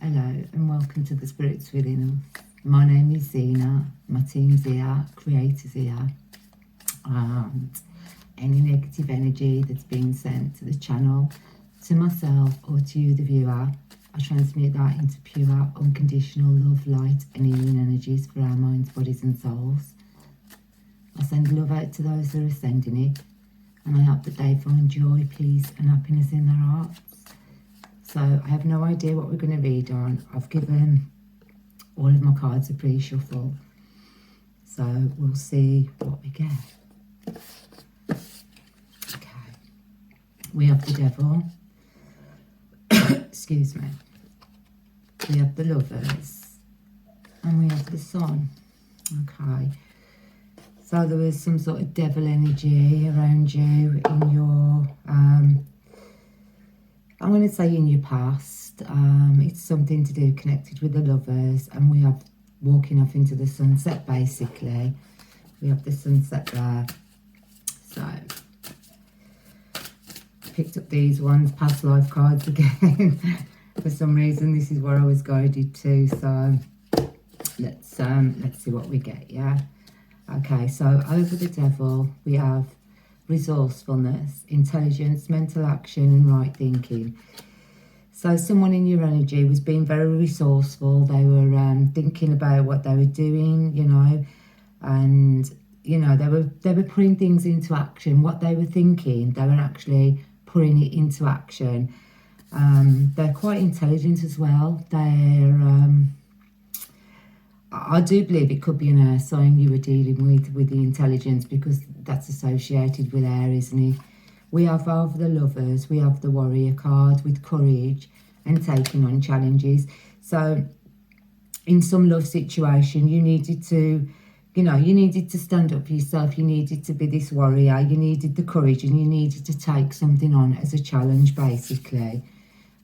Hello and welcome to the Spirits Within Us. My name is Zena, my team's here, creators here, and any negative energy that's been sent to the channel, to myself or to you the viewer, I transmute that into pure, unconditional love, light and healing energies for our minds, bodies and souls. I send love out to those that are sending it, and I hope that they find joy, peace and happiness in their hearts. So I have no idea what we're going to read on. I've given all of my cards a pre-shuffle. So we'll see what we get. Okay. We have the Devil. Excuse me. We have the Lovers. And we have the Sun. Okay. So there was some sort of devil energy around you in your... I'm going to say in your past. It's something to do connected with the Lovers, and we have walking off into the sunset basically. We have the sunset there. So picked up these ones, past life cards again. For some reason this is where I was guided to, so let's see what we get. Yeah, okay, so over the Devil we have resourcefulness, intelligence, mental action and right thinking. So someone in your energy was being very resourceful. They were thinking about what they were doing, you know, and you know they were putting things into action. What they were thinking, they were actually putting it into action. They're quite intelligent as well. I do believe it could be an air sign you were dealing with the intelligence, because that's associated with air, isn't it? We have over the Lovers, we have the Warrior card with courage and taking on challenges. So in some love situation, you needed to, you know, you needed to stand up for yourself. You needed to be this warrior. You needed the courage and you needed to take something on as a challenge, basically.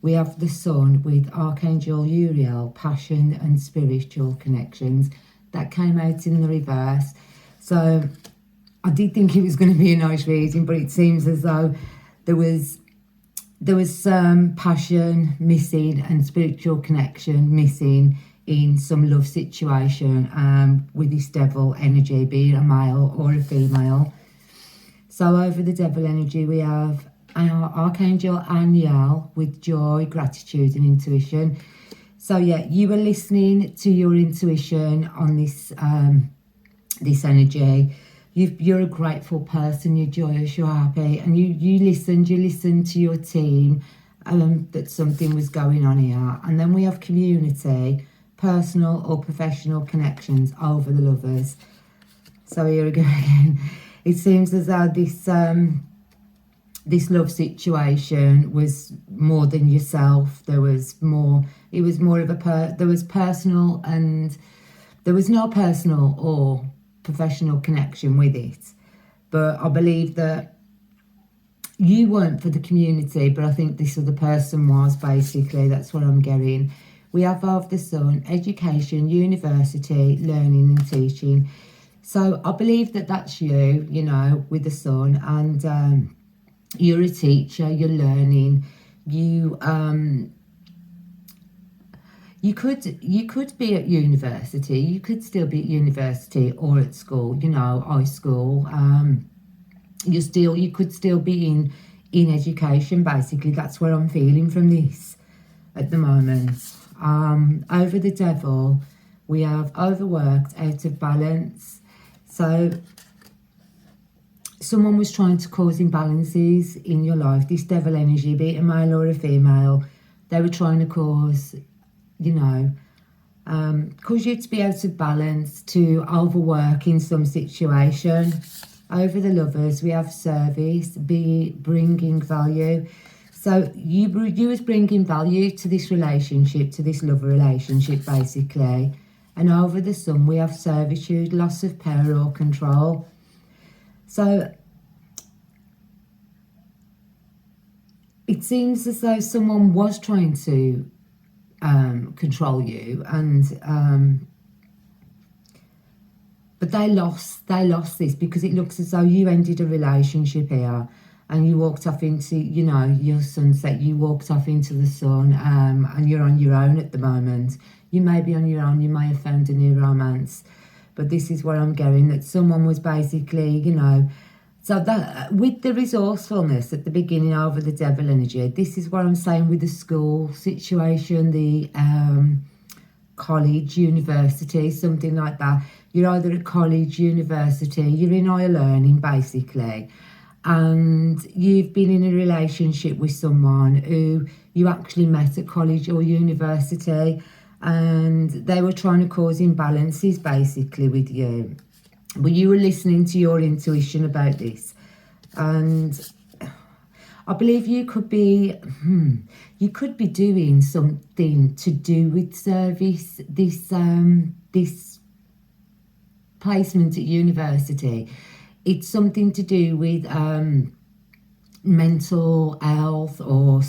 We have the Sun with Archangel Uriel, passion and spiritual connections. That came out in the reverse. So I did think it was going to be a nice reading, but it seems as though there was some passion missing and spiritual connection missing in some love situation with this Devil energy, being a male or a female. So over the Devil energy we have our Archangel Aniel with joy, gratitude and intuition. So yeah, you were listening to your intuition on this this energy. You're a grateful person, you're joyous, you're happy, and you listened to your team that something was going on here. And then we have community, personal or professional connections over the Lovers. So here we go again. It seems as though this love situation was more than yourself. There was more, it was more of there was personal, and there was no personal or professional connection with it. But I believe that you weren't for the community, but I think this other person was, basically. That's what I'm getting. We have of the Sun, education, university, learning and teaching. So I believe that that's you, you know, with the Sun, and you're a teacher, you're learning, you could be at university, you could still be at university or at school, you know, high school. You could still be in education, basically. That's what I'm feeling from this at the moment. Over the Devil we have overworked, out of balance. So someone was trying to cause imbalances in your life. This Devil energy, be it a male or a female, they were trying to cause, you know, cause you to be out of balance, to overwork in some situation. Over the Lovers we have service, be bringing value. So you was bringing value to this relationship, to this lover relationship, basically. And over the Sun we have servitude, loss of power or control. So it seems as though someone was trying to control you, and but they lost this, because it looks as though you ended a relationship here, and you walked off into, you know, your sunset, you walked off into the sun, and you're on your own at the moment. You may be on your own, you may have found a new romance, but this is where I'm going, that someone was basically, you know, so that with the resourcefulness at the beginning over the devil energy, this is what I'm saying with the school situation, the college, university, something like that. You're either at college, university, you're in higher learning basically, and you've been in a relationship with someone who you actually met at college or university, and they were trying to cause imbalances basically with you. But you were listening to your intuition about this, and I believe you could be doing something to do with service. This placement at university, it's something to do with mental health or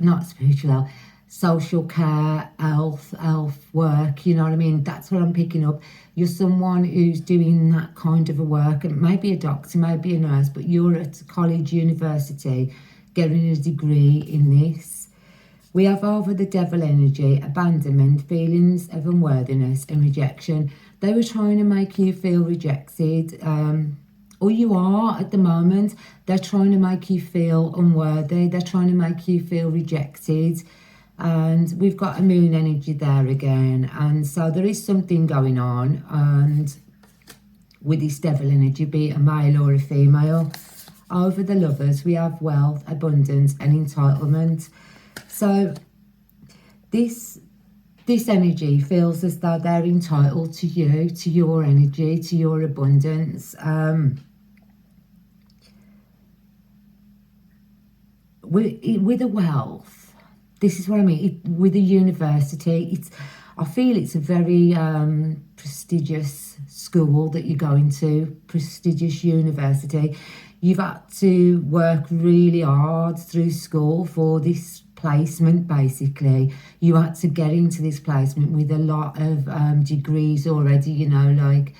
not spiritual health, social care, health work, you know what I mean? That's what I'm picking up. You're someone who's doing that kind of a work, and maybe a doctor, maybe a nurse, but you're at college, university, getting a degree in this. We have over the devil energy, abandonment, feelings of unworthiness and rejection. They were trying to make you feel rejected, or you are at the moment. They're trying to make you feel unworthy. They're trying to make you feel rejected. And we've got a moon energy there again. And so there is something going on. And with this devil energy, be it a male or a female. Over the lovers, we have wealth, abundance and entitlement. So this energy feels as though they're entitled to you, to your energy, to your abundance. With a wealth, this is what I mean. With a university, I feel it's a very prestigious school that you're going to, prestigious university. You've had to work really hard through school for this placement, basically. You had to get into this placement with a lot of degrees already, you know, like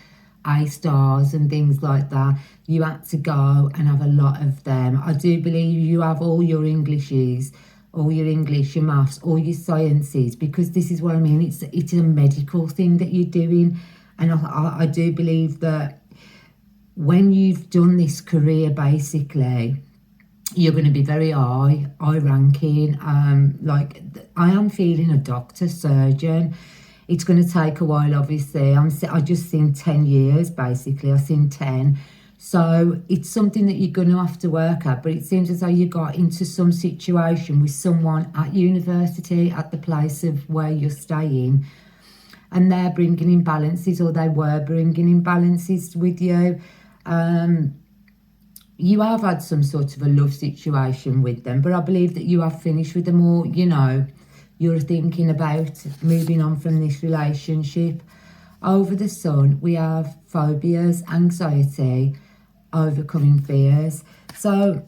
A stars and things like that. You had to go and have a lot of them. I do believe you have all your Englishes, all your English, your maths, all your sciences, because this is what I mean. It's a medical thing that you're doing, and I do believe that when you've done this career, basically, you're going to be very high ranking. Like I am feeling a doctor, surgeon. It's going to take a while, obviously. I just seen 10 years, basically. I've seen 10. So it's something that you're going to have to work at, but it seems as though you got into some situation with someone at university, at the place of where you're staying, and they're bringing imbalances, or they were bringing imbalances with you. You have had some sort of a love situation with them, but I believe that you have finished with them, or, you know, you're thinking about moving on from this relationship. Over the sun, we have phobias, anxiety, overcoming fears. So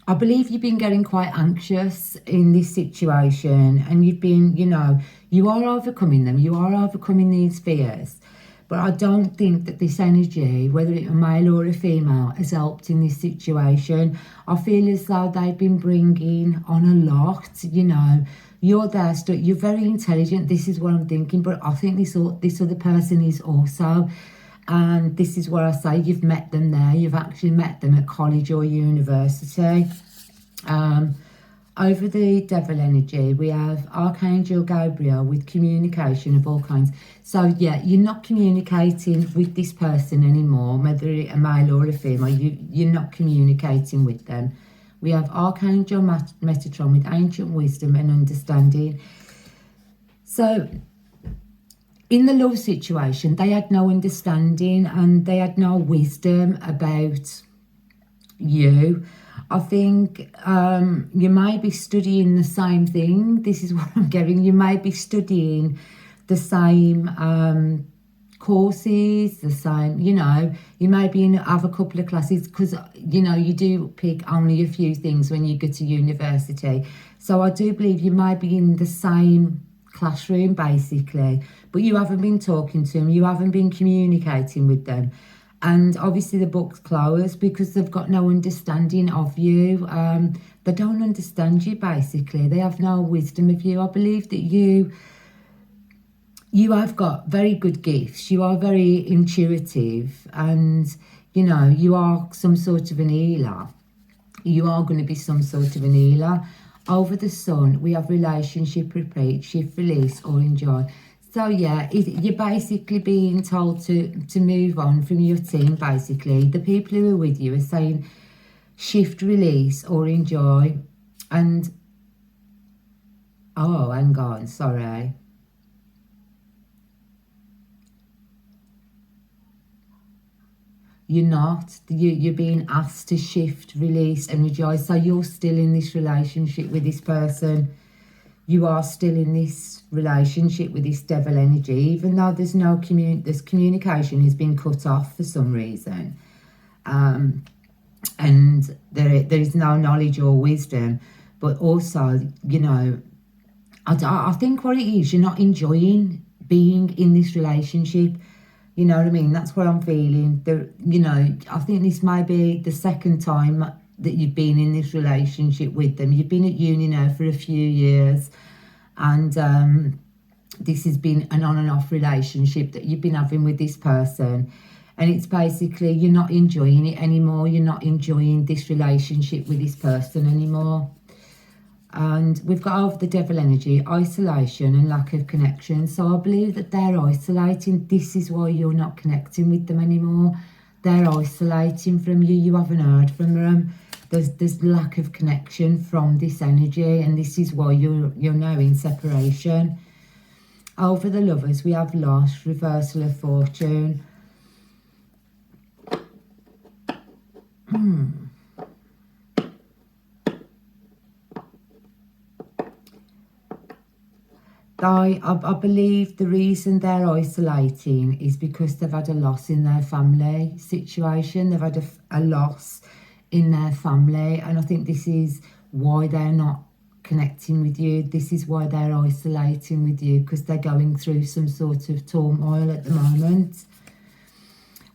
I believe you've been getting quite anxious in this situation, and you've been, you know, you are overcoming them. You are overcoming these fears. But I don't think that this energy, whether it's a male or a female, has helped in this situation. I feel as though they've been bringing on a lot, you know. You're there, you're very intelligent, this is what I'm thinking, but I think this other person is also. And this is where I say you've met them there. You've actually met them at college or university. Over the devil energy, we have Archangel Gabriel with communication of all kinds. So yeah, you're not communicating with this person anymore, whether it's a male or a female. You're not communicating with them. We have Archangel Metatron with ancient wisdom and understanding. So in the love situation, they had no understanding and they had no wisdom about you. I think you might be studying the same thing. This is what I'm getting. You might be studying the same courses, the same, you know, you may be have a couple of classes, because, you know, you do pick only a few things when you go to university. So I do believe you might be in the same classroom, basically, but you haven't been talking to them, you haven't been communicating with them. And obviously the book's closed because they've got no understanding of you. They don't understand you, basically. They have no wisdom of you. I believe that you have got very good gifts. You are very intuitive, and, you know, you are some sort of an healer. You are going to be some sort of an healer. Over the sun, we have relationship, repeat, shift, release, or enjoy. So yeah, you're basically being told to move on from your team, basically. The people who are with you are saying shift, release, or enjoy. And, oh, hang on, sorry. You're not. You're being asked to shift, release, and rejoice. So you're still in this relationship with this person. You are still in this relationship with this devil energy, even though there's no communication has been cut off for some reason. And there is no knowledge or wisdom. But also, you know, I think what it is, you're not enjoying being in this relationship. You know what I mean? That's what I'm feeling. You know, I think this may be the second time that you've been in this relationship with them. You've been at uni now for a few years, and this has been an on and off relationship that you've been having with this person. And it's basically, you're not enjoying it anymore. You're not enjoying this relationship with this person anymore. And we've got over the devil energy, isolation and lack of connection. So I believe that they're isolating. This is why you're not connecting with them anymore. They're isolating from you. You haven't heard from them. There's lack of connection from this energy, and this is why you're now in separation. Over the lovers, we have loss, reversal of fortune. I believe the reason they're isolating is because they've had a loss in their family situation. They've had a loss in their family, and I think this is why they're not connecting with you. This is why they're isolating with you, because they're going through some sort of turmoil at the moment.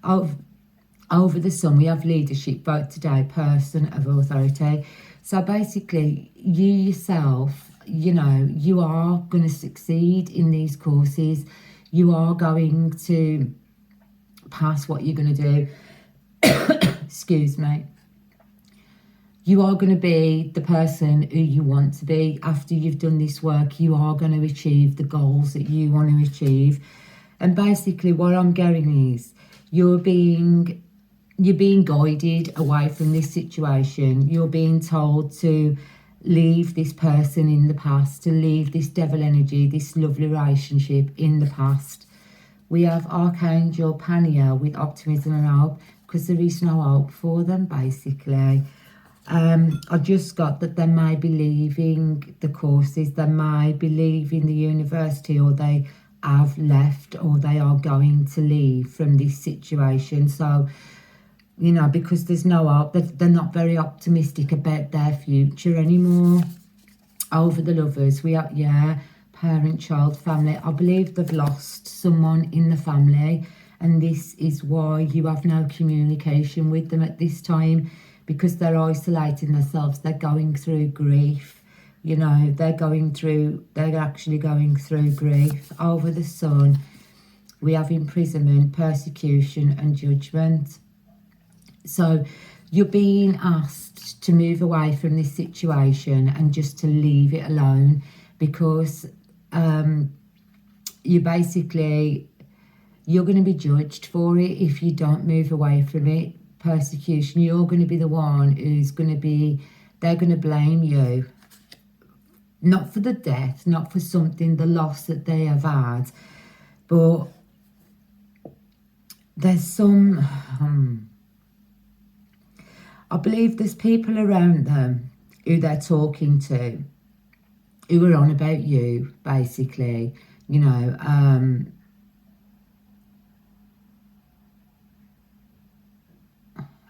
Over the sun, we have leadership, vote today, person of authority. So basically, you yourself, you know, you are going to succeed in these courses. You are going to pass what you're going to do. Excuse me. You are going to be the person who you want to be. After you've done this work, you are going to achieve the goals that you want to achieve. And basically what I'm getting is you're being guided away from this situation. You're being told to leave this person in the past, to leave this devil energy, this lovely relationship in the past. We have Archangel Pania with optimism and hope, because there is no hope for them, basically. I just got that they may be leaving the courses, they may be leaving the university, or they have left, or they are going to leave from this situation. So, you know, because there's no hope, they're not very optimistic about their future anymore. Over the lovers, we are, parent, child, family. I believe they've lost someone in the family, and this is why you have no communication with them at this time, because they're isolating themselves. They're going through grief. You know, they're actually going through grief. Over the sun, we have imprisonment, persecution, and judgment. So you're being asked to move away from this situation and just to leave it alone, because you're going to be judged for it if you don't move away from it. Persecution, you're going to be the one who's going to be, they're going to blame you, not for the death, not for something, the loss that they have had, but there's some, I believe there's people around them who they're talking to, who are on about you, basically, you know.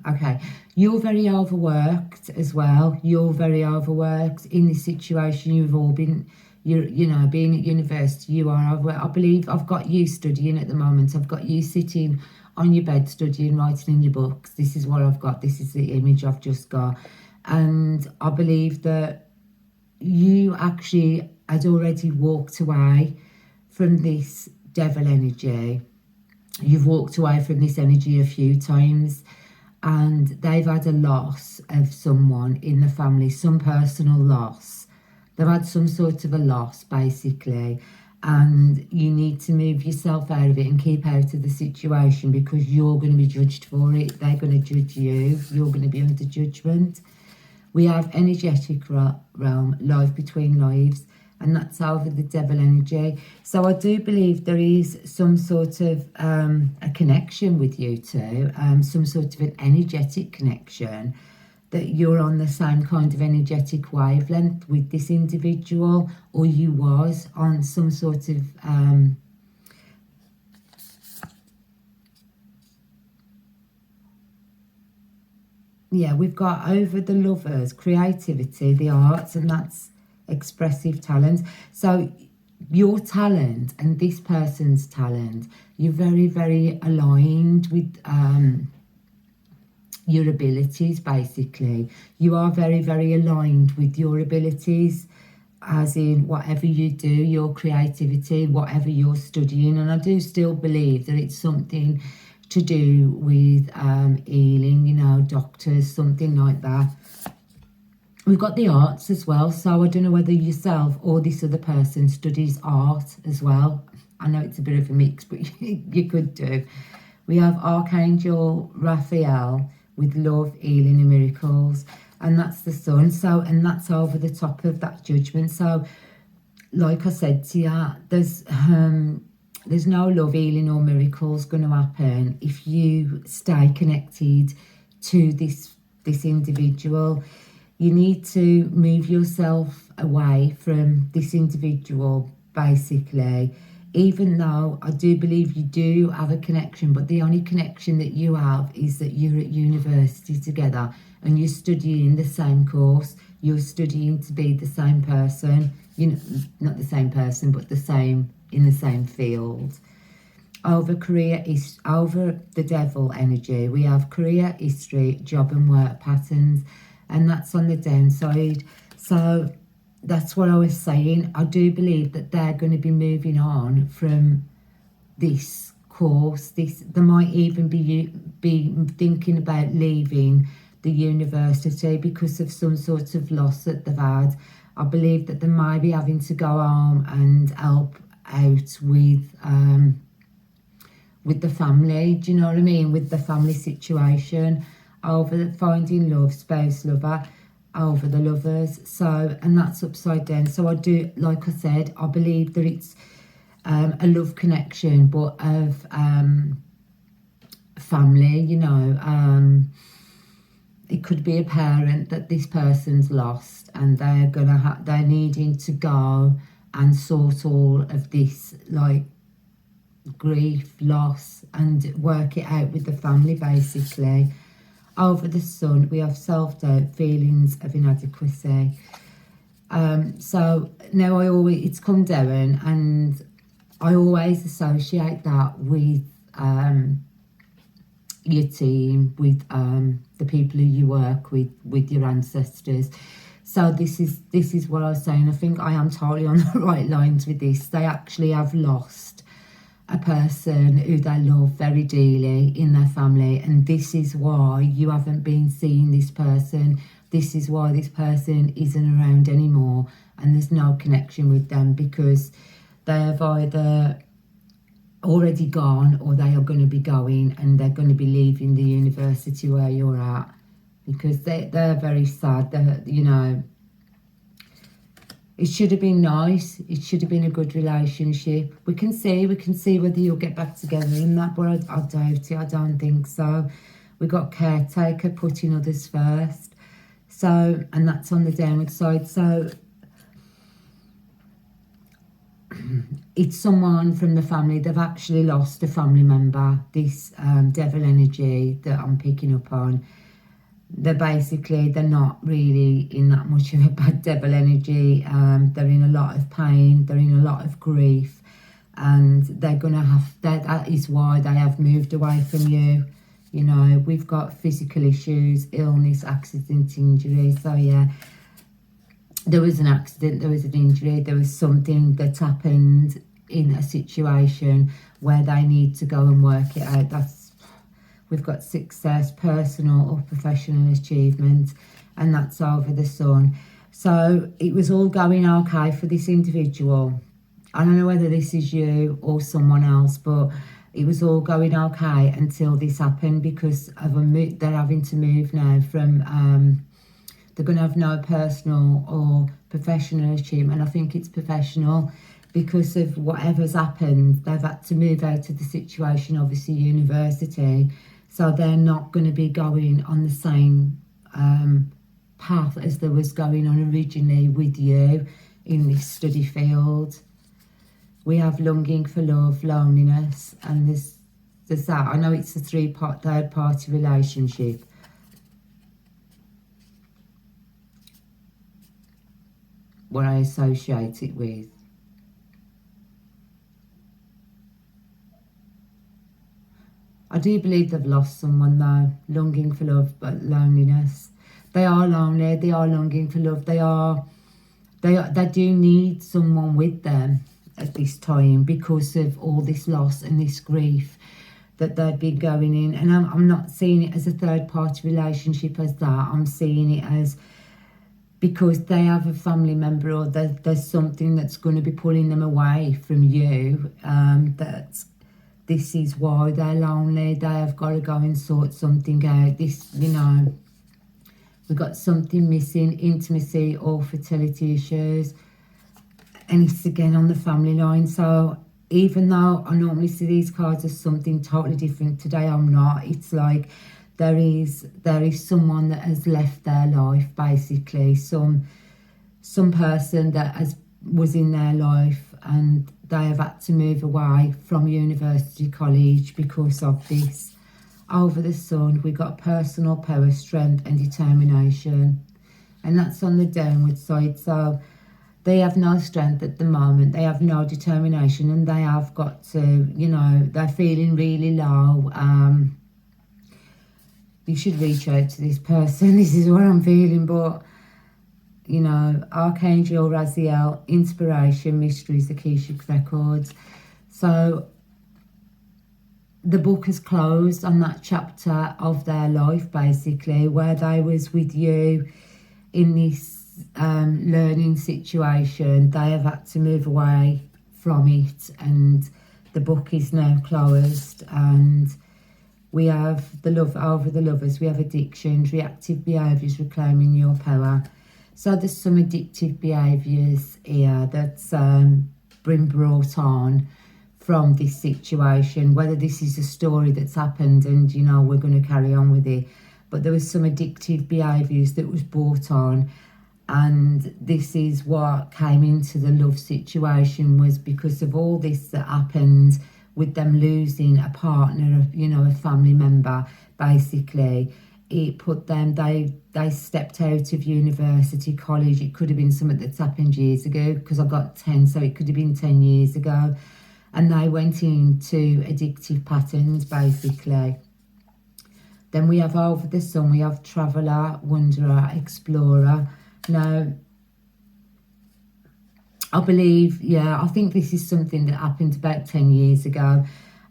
Okay, you're very overworked as well. You're very overworked in this situation. You've all been, you know, being at university, you are overworked. I believe I've got you studying at the moment. I've got you sitting on your bed studying, writing in your books. This is what I've got. This is the image I've just got. And I believe that you actually had already walked away from this devil energy. You've walked away from this energy a few times, and they've had a loss of someone in the family, some personal loss. They've had some sort of a loss, basically, and you need to move yourself out of it and keep out of the situation, because you're going to be judged for it. They're going to judge you. You're going to be under judgment. We have energetic realm, life between lives, and that's over the devil energy. So I do believe there is some sort of a connection with you two, some sort of an energetic connection, that you're on the same kind of energetic wavelength with this individual, or you was on some sort of yeah, we've got over the lovers, creativity, the arts, and that's expressive talent. So your talent and this person's talent, you're very, very aligned with your abilities, basically. You are very, very aligned with your abilities, as in whatever you do, your creativity, whatever you're studying. And I do still believe that it's something to do with healing, you know, doctors, something like that. We've got the arts as well, so I don't know whether yourself or this other person studies art as well. I know it's a bit of a mix, but you could do. We have Archangel Raphael with love, healing and miracles, and that's the sun. So, and that's over the top of that judgment. So, like I said to you, there's no love, healing or miracles going to happen if you stay connected to this individual. You need to move yourself away from this individual, basically, even though I do believe you do have a connection, but the only connection that you have is that you're at university together and you're studying the same course. You're studying to be the same person, you know, not the same person, but the same, in the same field. Over career is over the devil energy. We have career, history, job and work patterns, and that's on the downside. So that's what I was saying. I do believe that they're going to be moving on from this course. They might even be thinking about leaving the university because of some sort of loss that they've had. I believe that they might be having to go home and help out with the family. Do you know what I mean? With the family situation, over finding love, spouse, lover, over the lovers. So, and that's upside down. So I do, like I said, I believe that it's a love connection, but of family, you know. It could be a parent that this person's lost, and they're needing to go and sort all of this, like, grief, loss, and work it out with the family, basically. Over the sun, we have self-doubt, feelings of inadequacy. So now it's come down, and I always associate that with your team, with the people who you work with your ancestors. So this is what I was saying. I think I am totally on the right lines with this. They actually have lost a person who they love very dearly in their family, and this is why you haven't been seeing this person. This is why this person isn't around anymore, and there's no connection with them, because they have either already gone or they are going to be going, and they're going to be leaving the university where you're at, because they're very sad. You know, it should have been nice. It should have been a good relationship. We can see whether you'll get back together in that, but I doubt it. I don't think so. We got caretaker, putting others first. So, and that's on the downward side. So it's someone from the family. They've actually lost a family member. This devil energy that I'm picking up on. They're not really in that much of a bad devil energy. They're in a lot of pain. They're in a lot of grief. and they're gonna have that is why they have moved away from you. You know, we've got physical issues, illness, accident, injury. So yeah, there was an accident, there was an injury, there was something that happened in a situation where they need to go and work it out. We've got success, personal or professional achievement, and that's over the sun. So it was all going okay for this individual. I don't know whether this is you or someone else, but it was all going okay until this happened, because of they're having to move now from, they're going to have no personal or professional achievement. I think it's professional, because of whatever's happened. They've had to move out of the situation, obviously university, so they're not going to be going on the same path as they was going on originally with you in this study field. We have longing for love, loneliness, and there's that. I know it's a third party relationship. What I associate it with. I do believe they've lost someone though, longing for love but loneliness. They are lonely, they are longing for love, they do need someone with them at this time because of all this loss and this grief that they've been going in. And I'm not seeing it as a third party relationship as that. I'm seeing it as because they have a family member, or there's something that's going to be pulling them away from you, that this is why they're lonely. They have got to go and sort something out. This, you know, we've got something missing, intimacy or fertility issues. And it's again on the family line. So even though I normally see these cards as something totally different, today I'm not. It's like there is someone that has left their life, basically. Some person that was in their life, and they have had to move away from university, college because of this. Over the sun, we got personal power, strength and determination. And that's on the downward side. So they have no strength at the moment. They have no determination, and they have got to, you know, they're feeling really low. You should reach out to this person. This is what I'm feeling. But, you know, Archangel Raziel, inspiration, mysteries, Akashic records. So the book has closed on that chapter of their life, basically, where they was with you in this learning situation. They have had to move away from it, and the book is now closed. And we have the love over the lovers. We have addictions, reactive behaviours, reclaiming your power. So there's some addictive behaviours here that's been brought on from this situation, whether this is a story that's happened and, you know, we're going to carry on with it. But there was some addictive behaviours that was brought on, and this is what came into the love situation, was because of all this that happened with them losing a partner, you know, a family member. Basically, it put them, they stepped out of university, college. It could have been something that's happened years ago, because I got 10, so it could have been 10 years ago. And they went into addictive patterns, basically. Then we have over the sun, we have traveller, wanderer, explorer. Now, I believe, I think this is something that happened about 10 years ago.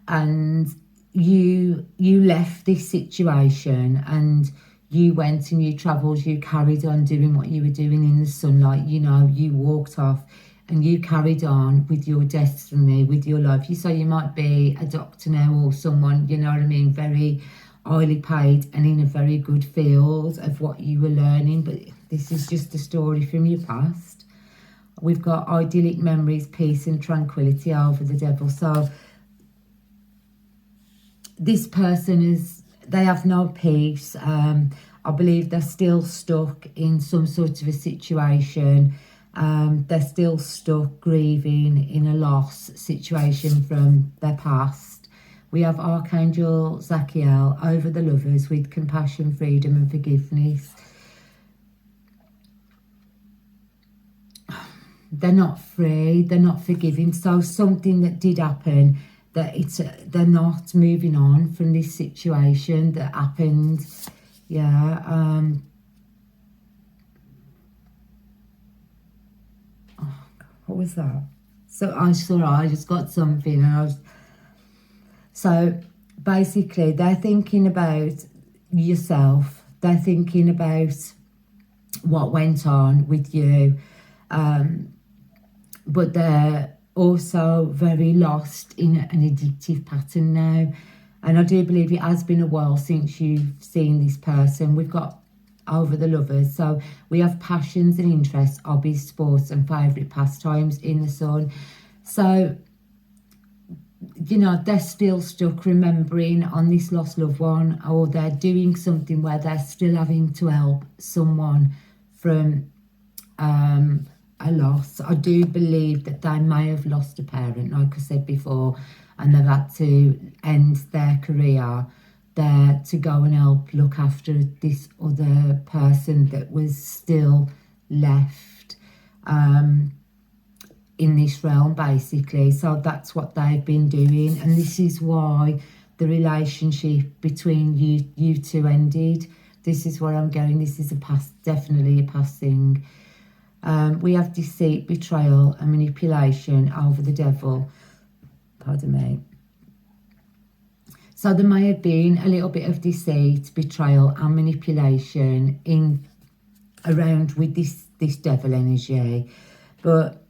And you left this situation and you went and you travelled, you carried on doing what you were doing in the sunlight. You know, you walked off and you carried on with your destiny, with your life. So you might be a doctor now, or someone, you know what I mean, very highly paid and in a very good field of what you were learning. But this is just a story from your past. We've got idyllic memories, peace and tranquility over the devil. So this person they have no peace. I believe they're still stuck in some sort of a situation. They're still stuck grieving in a loss situation from their past. We have Archangel Zachiel over the lovers with compassion, freedom and forgiveness. they're not free, they're not forgiving. So something that did happen, that they're not moving on from this situation that happened. Yeah. Oh, what was that? So I just got something, and so basically they're thinking about yourself. They're thinking about what went on with you, but they're also very lost in an addictive pattern now. And I do believe it has been a while since you've seen this person. We've got over the lovers, so we have passions and interests, hobbies, sports and favourite pastimes in the sun. So, you know, they're still stuck remembering on this lost loved one, or they're doing something where they're still having to help someone from a loss. I do believe that they may have lost a parent, like I said before, and they've had to end their career there to go and help look after this other person that was still left in this realm, basically. So that's what they've been doing, and this is why the relationship between you two ended. This is where I'm going. This is definitely a past thing. We have deceit, betrayal and manipulation over the devil. Pardon me. So there may have been a little bit of deceit, betrayal and manipulation around with this devil energy, but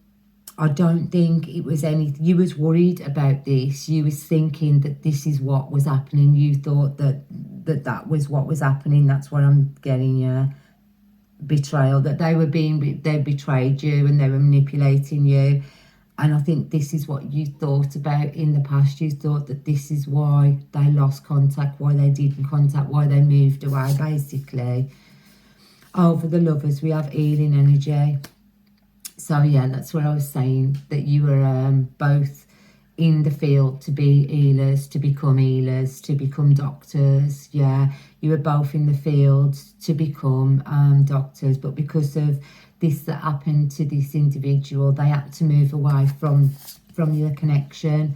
I don't think it was anything. You was worried about this. You was thinking that this is what was happening. You thought that was what was happening. That's what I'm getting, yeah. Betrayal, that they betrayed you and they were manipulating you. And I think this is what you thought about in the past. You thought that this is why they lost contact, why they didn't contact, why they moved away, basically. Over the lovers, we have healing energy. So yeah, that's what I was saying, that you were both in the field to be healers, to become doctors. Yeah, you were both in the field to become doctors, but because of this that happened to this individual, they had to move away from your connection.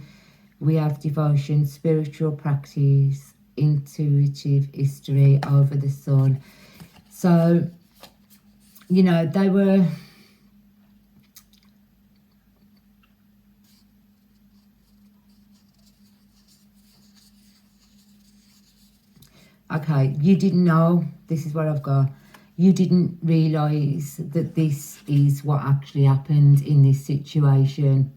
We have devotion, spiritual practice, intuitive history over the sun. So, you know, they were... Okay, you didn't know, this is what I've got. You didn't realise that this is what actually happened in this situation,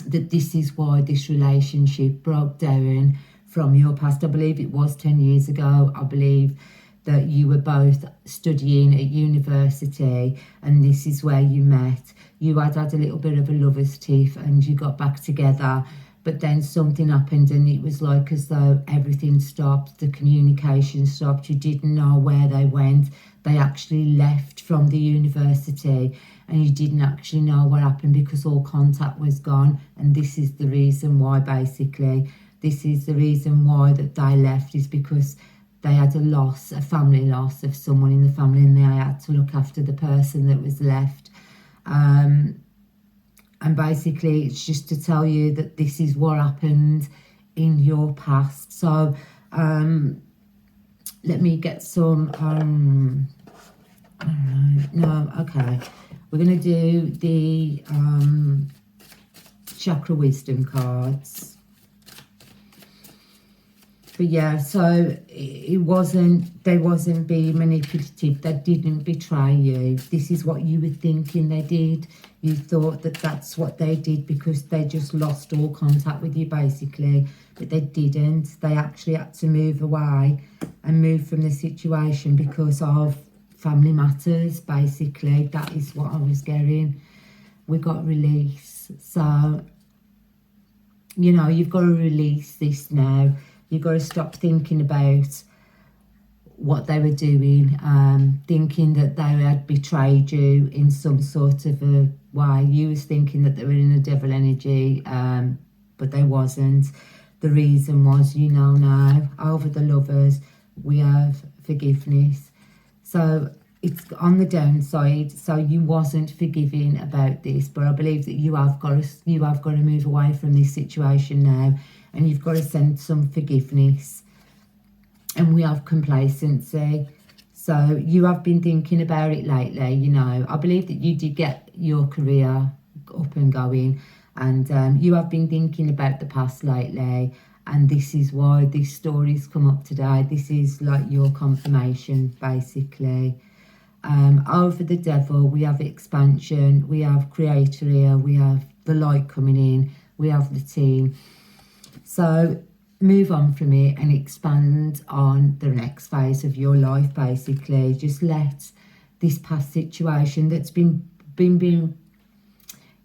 that this is why this relationship broke down from your past. I believe it was 10 years ago. I believe that you were both studying at university and this is where you met. You had a little bit of a lover's tiff and you got back together, but then something happened and it was like as though everything stopped, the communication stopped, you didn't know where they went. They actually left from the university and you didn't actually know what happened because all contact was gone. And this is the reason why, basically. This is the reason why that they left, is because they had a family loss of someone in the family, and they had to look after the person that was left. And basically, it's just to tell you that this is what happened in your past. So, let me get some, no, okay. We're going to do the chakra wisdom cards. But yeah, so they wasn't being manipulative. They didn't betray you. This is what you were thinking they did. You thought that that's what they did because they just lost all contact with you, basically. But they didn't. They actually had to move away and move from the situation because of family matters, basically. That is what I was getting. We got release. So, you know, you've got to release this now. You've got to stop thinking about what they were doing, thinking that they had betrayed you in some sort of a way. You was thinking that they were in a devil energy, but they wasn't. The reason was, you know now, over the lovers, we have forgiveness. So it's on the downside, so you wasn't forgiving about this, but I believe that you have got to move away from this situation now, and you've got to send some forgiveness. And we have complacency. So you have been thinking about it lately, you know. I believe that you did get your career up and going, and you have been thinking about the past lately, and this is why this story's come up today. This is like your confirmation, basically. Over the devil, we have expansion, we have creator here, we have the light coming in, we have the team. So move on from it and expand on the next phase of your life, basically. Just let this past situation that's been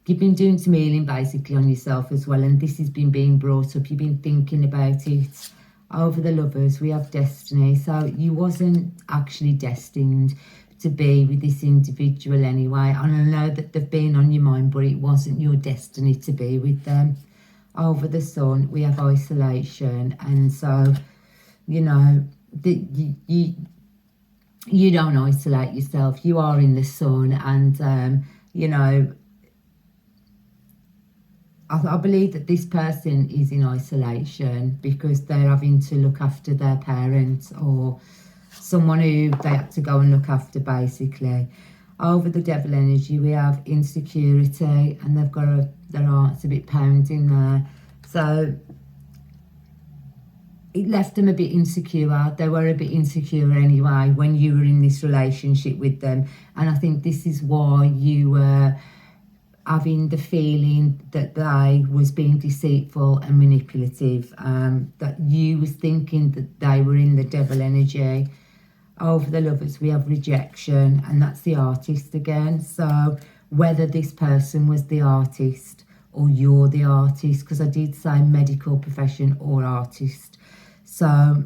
you've been doing some healing basically on yourself as well, and this has been being brought up, you've been thinking about it. Over the lovers, we have destiny. So you wasn't actually destined to be with this individual anyway, and I know that they've been on your mind, but it wasn't your destiny to be with them. Over the sun, we have isolation, and so, you know, you don't isolate yourself, you are in the sun, and you know, I believe that this person is in isolation because they're having to look after their parents or someone who they have to go and look after, basically. Over the devil energy, we have insecurity, and they've got their heart's a bit pounding there. So it left them a bit insecure. They were a bit insecure anyway when you were in this relationship with them. And I think this is why you were having the feeling that they was being deceitful and manipulative, that you was thinking that they were in the devil energy. Over the lovers, we have rejection, and that's the artist again. So whether this person was the artist or you're the artist, because I did say medical profession or artist. So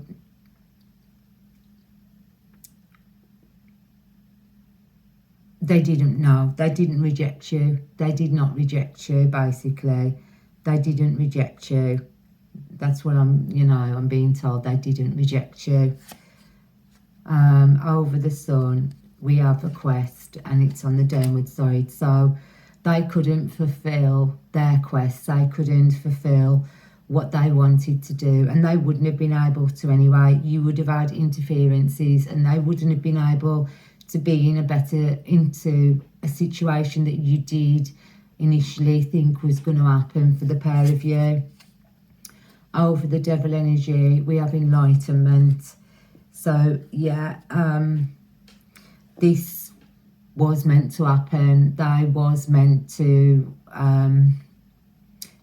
they didn't know. They didn't reject you. They did not reject you, basically. They didn't reject you. That's what I'm being told. They didn't reject you. Over the sun, we have a quest, and it's on the downward side. So they couldn't fulfill their quest. They couldn't fulfill what they wanted to do, and they wouldn't have been able to anyway. You would have had interferences, and they wouldn't have been able to be into a situation that you did initially think was going to happen for the pair of you. Over the devil energy, we have enlightenment. So yeah, this was meant to happen. They was meant to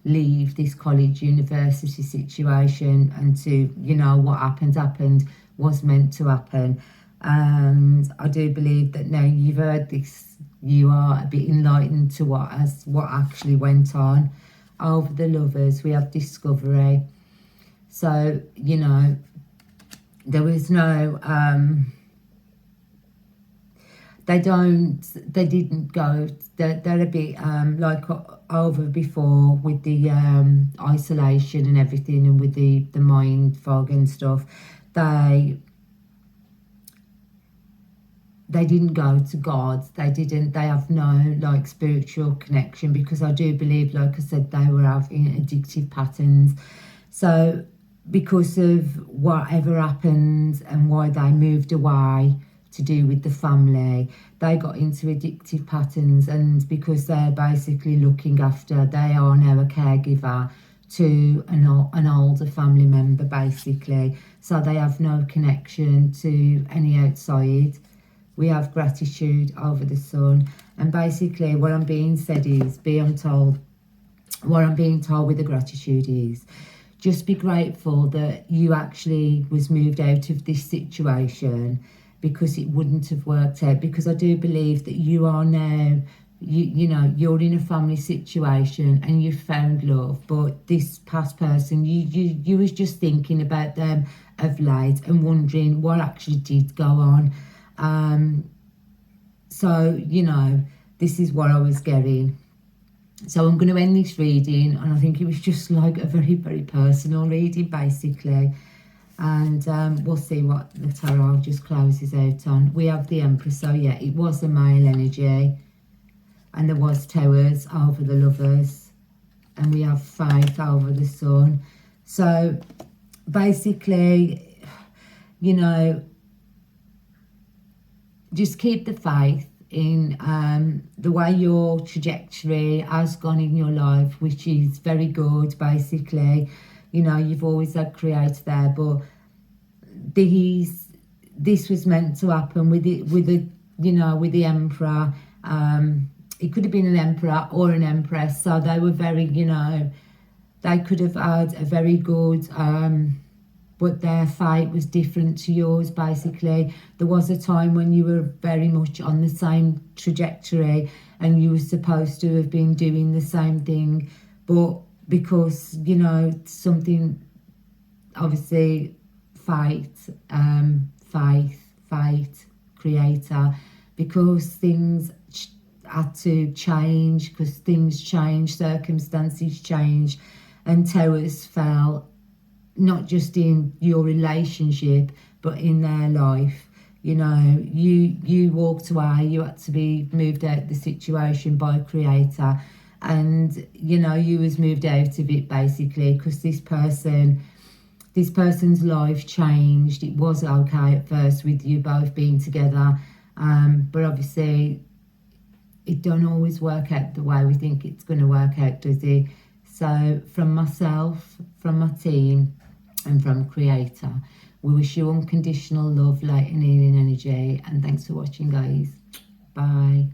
leave this college university situation, and to, you know, what happened was meant to happen. And I do believe that now you've heard this, you are a bit enlightened to what actually went on. Over the lovers, we have discovery. So, you know, there was no they didn't go, they're a bit like over before with the isolation and everything, and with the mind fog and stuff. They didn't go to God. They have no like spiritual connection, because I do believe, like I said, they were having addictive patterns. So because of whatever happened and why they moved away to do with the family, they got into addictive patterns, and because they're basically looking after, they are now a caregiver to an older family member, basically. So they have no connection to any outside. We have gratitude over the sun, and basically what I'm being said is, what I'm being told with the gratitude is, just be grateful that you actually was moved out of this situation, because it wouldn't have worked out. Because I do believe that you are now, you know, you're in a family situation and you've found love, but this past person, you was just thinking about them of late and wondering what actually did go on. So, you know, this is what I was getting. So I'm going to end this reading, and I think it was just like a very, very personal reading, basically. And we'll see what the tarot just closes out on. We have the Empress, so yeah, it was a male energy, and there was Towers over the Lovers, and we have Faith over the Sun. So basically, you know, just keep the faith in the way your trajectory has gone in your life, which is very good. Basically, you know, you've always had Creator there, but this was meant to happen with the you know, with the Emperor. It could have been an Emperor or an Empress, so they were very, you know, they could have had a very good but their fate was different to yours. Basically, there was a time when you were very much on the same trajectory and you were supposed to have been doing the same thing, but because, you know, something, obviously, fate, faith, Creator, because things had to change, because things change, circumstances change, and Towers fell, not just in your relationship, but in their life. You know, you walked away, you had to be moved out of the situation by Creator, and, you know, you was moved out of it basically because this person's life changed. It was okay at first with you both being together, but obviously it don't always work out the way we think it's going to work out, does it? So from myself, from my team, and from Creator, we wish you unconditional love, light and healing energy, and thanks for watching, guys. Bye.